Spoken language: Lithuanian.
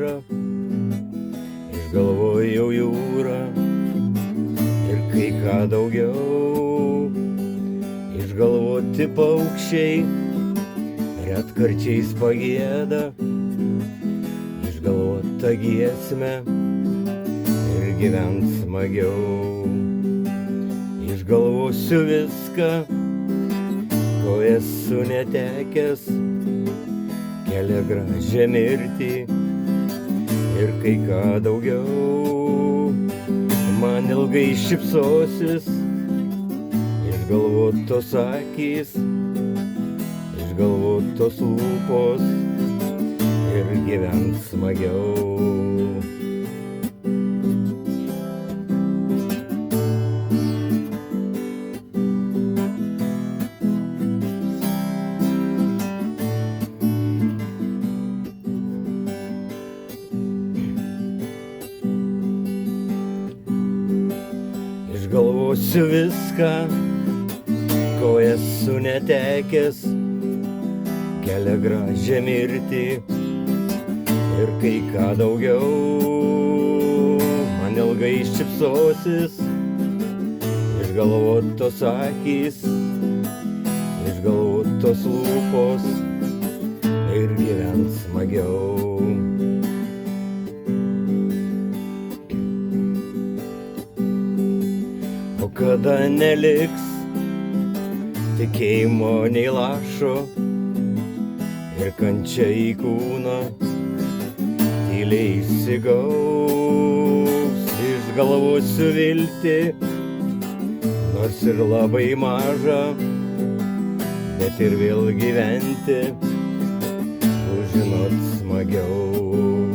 giedra, išgalvojau jūrą ir kai ką daugiau. Išgalvoti paukščiai retkarčiais pagieda, išgalvota giesmę ir gyvent smagiau. Išgalvosiu viską, ko esu netekęs, kelią gražią mirtį ir kai ką daugiau. Man ilgai šypsosis išgalvotos akys, išgalvotos lūpos ir gyvent smagiau. Išgalvosiu viską, ko esu netekęs, kelią gražią mirtį ir kai ką daugiau. Man ilgai šypsosis išgalvotos akys, išgalvotos lūpos ir gyvent smagiau. O kada neliks tikėjimo nei lašo ir kančia į kūną tyliai įsigaus, išgalvosiu viltį, nors ir labai maža, bet ir vėl gyventi, žinot smagiau.